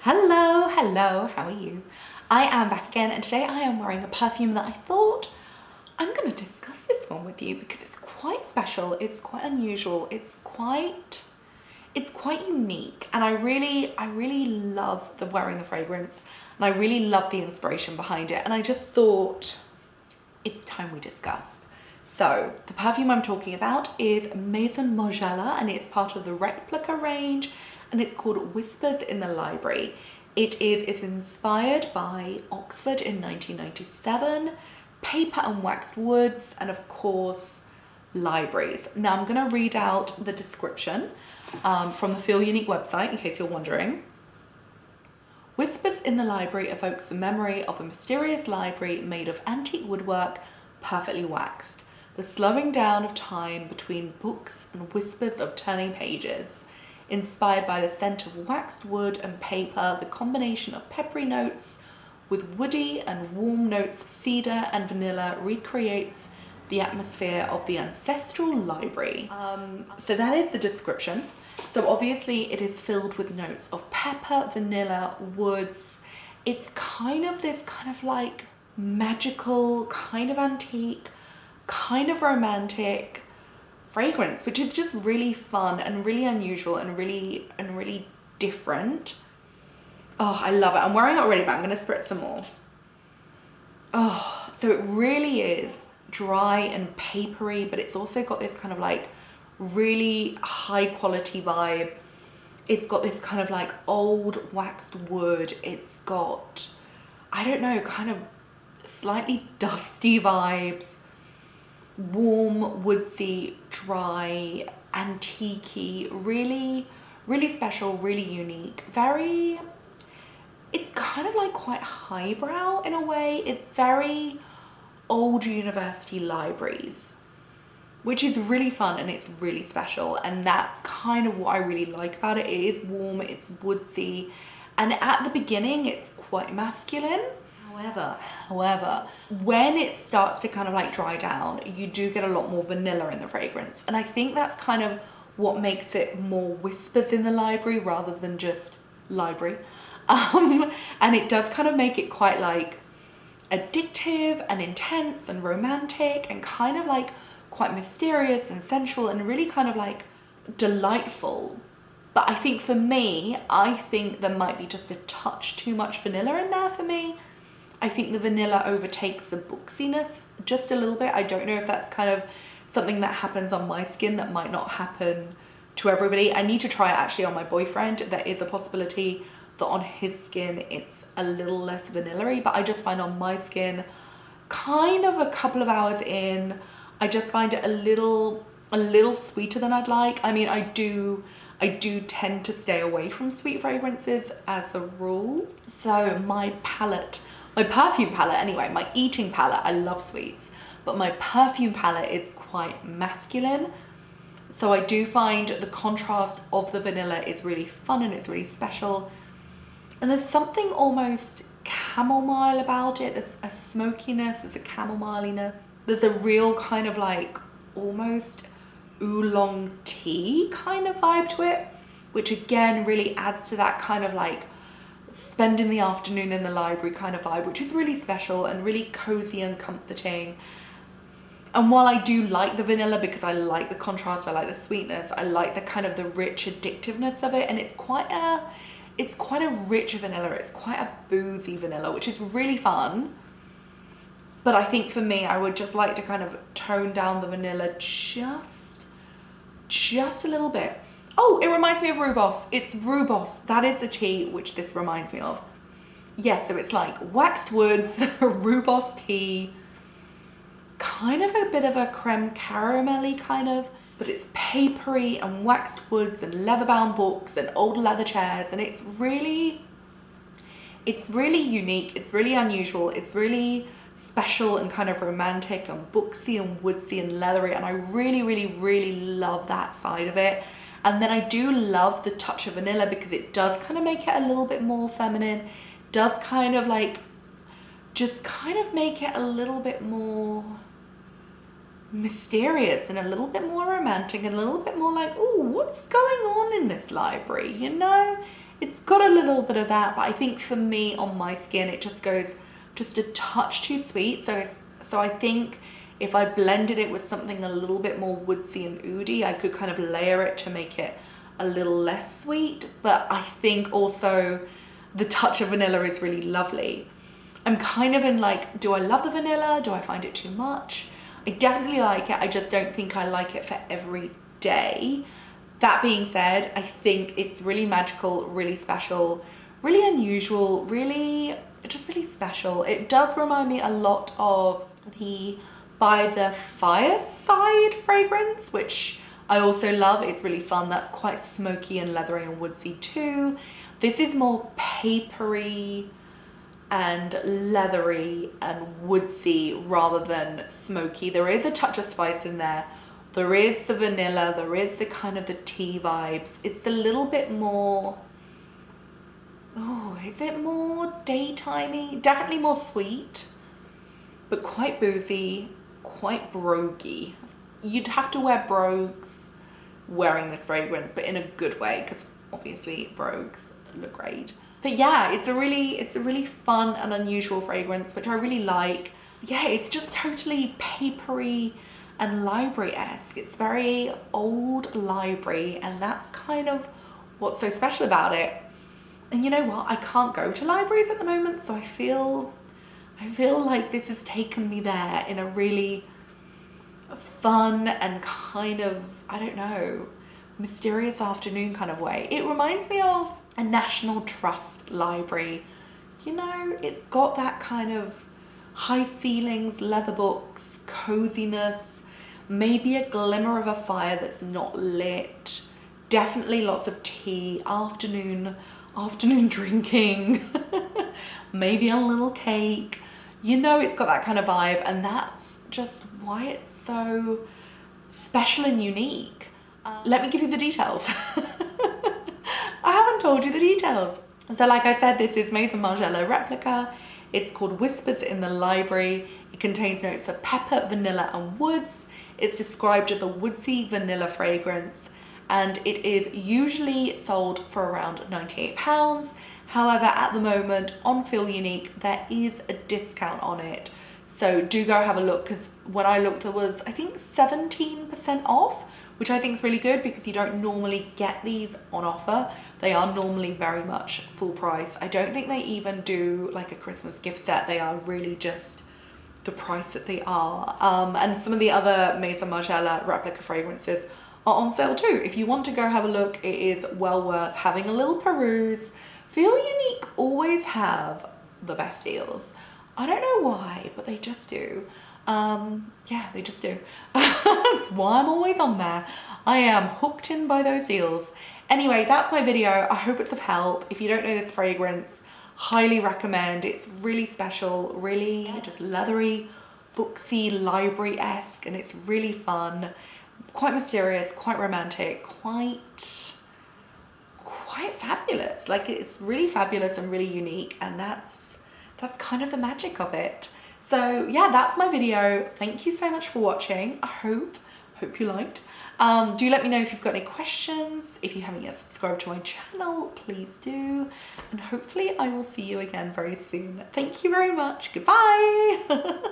Hello, how are you? I am back again, and today I am wearing a perfume that I thought I'm gonna discuss this one with you because it's quite special, it's quite unusual, it's quite unique, and I really love wearing the fragrance, and I really love the inspiration behind it, and I just thought it's time we discussed. So the perfume I'm talking about is Maison Margiela, and it's part of the Replica range, and it's called Whispers in the Library. It's inspired by Oxford in 1997, paper and waxed woods, and of course, libraries. Now I'm gonna read out the description from the Feel Unique website in case you're wondering. Whispers in the Library evokes the memory of a mysterious library made of antique woodwork, perfectly waxed. The slowing down of time between books and whispers of turning pages. Inspired by the scent of waxed wood and paper, the combination of peppery notes with woody and warm notes of cedar and vanilla recreates the atmosphere of the ancestral library. So that is the description. So obviously it is filled with notes of pepper, vanilla, woods. It's kind of this kind of like magical, kind of antique, kind of romantic fragrance, which is just really fun and really unusual and really different. Oh, I love it. I'm wearing it already, but I'm gonna spritz some more. Oh, so it really is dry and papery, but it's also got this kind of like really high quality vibe. It's got this kind of like old waxed wood. It's got, I don't know, kind of slightly dusty vibes. Warm, woodsy, dry, antique-y, really special, really unique, it's kind of like quite highbrow in a way. It's very old university libraries, which is really fun and it's really special, and that's kind of what I really like about it. It is warm, it's woodsy, and at the beginning it's quite masculine. However, when it starts to kind of like dry down, you do get a lot more vanilla in the fragrance. And I think that's kind of what makes it more Whispers in the Library rather than just library. And it does kind of make it quite like addictive and intense and romantic and kind of like quite mysterious and sensual and really kind of like delightful. But I think for me, I think there might be just a touch too much vanilla in there for me. I think the vanilla overtakes the booksiness just a little bit. I don't know if that's kind of something that happens on my skin that might not happen to everybody. I need to try it actually on my boyfriend. There is a possibility that on his skin it's a little less vanilla-y, but I just find on my skin, kind of a couple of hours in, I just find it a little sweeter than I'd like. I mean, I do tend to stay away from sweet fragrances as a rule. So my perfume palette anyway, my eating palette, I love sweets, but my perfume palette is quite masculine. So I do find the contrast of the vanilla is really fun and it's really special. And there's something almost chamomile about it. There's a smokiness, there's a chamomiliness. There's a real kind of like almost oolong tea kind of vibe to it, which again really adds to that kind of like spending the afternoon in the library kind of vibe, which is really special and really cozy and comforting. And while I do like the vanilla because I like the contrast, I like the sweetness, I like the kind of the rich addictiveness of it, and it's quite a rich vanilla, it's quite a boozy vanilla, which is really fun. But I think for me, I would just like to kind of tone down the vanilla just a little bit. Oh, it reminds me of rooibos. It's rooibos. That is the tea which this reminds me of. Yes, so it's like waxed woods, rooibos tea, kind of a bit of a creme caramelly kind of, but it's papery and waxed woods and leather-bound books and old leather chairs, and it's really unique, it's really unusual, it's really special and kind of romantic and booksy and woodsy and leathery, and I really love that side of it. And then I do love the touch of vanilla because it does kind of make it a little bit more feminine, does kind of like just kind of make it a little bit more mysterious and a little bit more romantic and a little bit more like, oh, what's going on in this library, you know? it's got a little bit of that, but I think for me on my skin, it just goes just a touch too sweet. So I think if I blended it with something a little bit more woodsy and oody, I could kind of layer it to make it a little less sweet. But I think also the touch of vanilla is really lovely. I'm kind of in like, do I love the vanilla? Do I find it too much? I definitely like it. I just don't think I like it for every day. That being said, I think it's really magical, really special, really unusual, just really special. It does remind me a lot of the By the Fireside fragrance, which I also love. It's really fun. That's quite smoky and leathery and woodsy too. This is more papery and leathery and woodsy rather than smoky. There is a touch of spice in there. There is the vanilla, there is the kind of the tea vibes. It's a little bit more, oh, is it more daytimey? Definitely more sweet, but quite boozy, quite broguey. You'd have to wear brogues wearing this fragrance, but in a good way, because obviously brogues look great. But yeah, it's a really fun and unusual fragrance, which I really like. Yeah, it's just totally papery and library-esque. It's very old library, and that's kind of what's so special about it. And you know what? I can't go to libraries at the moment, so I feel like this has taken me there in a really fun and kind of, I don't know, mysterious afternoon kind of way. It reminds me of a National Trust library. You know, it's got that kind of high ceilings, leather books, coziness, maybe a glimmer of a fire that's not lit, definitely lots of tea, afternoon drinking, maybe a little cake. You know, it's got that kind of vibe, and that's just why it's so special and unique. Let me give you the details. I haven't told you the details. So like I said, this is Maison Margiela Replica. It's called Whispers in the Library. It contains notes of pepper, vanilla and woods. It's described as a woodsy vanilla fragrance, and it is usually sold for around £98. However, at the moment on Feel Unique, there is a discount on it. So do go have a look, because when I looked, there was, I think, 17% off, which I think is really good because you don't normally get these on offer. They are normally very much full price. I don't think they even do like a Christmas gift set. They are really just the price that they are. And some of the other Maison Margiela Replica fragrances are on sale too. If you want to go have a look, it is well worth having a little peruse. Feel Unique always have the best deals. I don't know why, but they just do. Yeah, they just do. That's why I'm always on there. I am hooked in by those deals. Anyway, that's my video. I hope it's of help. If you don't know this fragrance, highly recommend. It's really special, really just leathery, booksy, library-esque, and it's really fun, quite mysterious, quite romantic, quite fabulous. Like, it's really fabulous and really unique, and that's kind of the magic of it. So yeah, that's my video. Thank you so much for watching. I hope you liked. Do let me know if you've got any questions. If you haven't yet subscribed to my channel, please do. And hopefully I will see you again very soon. Thank you very much. Goodbye.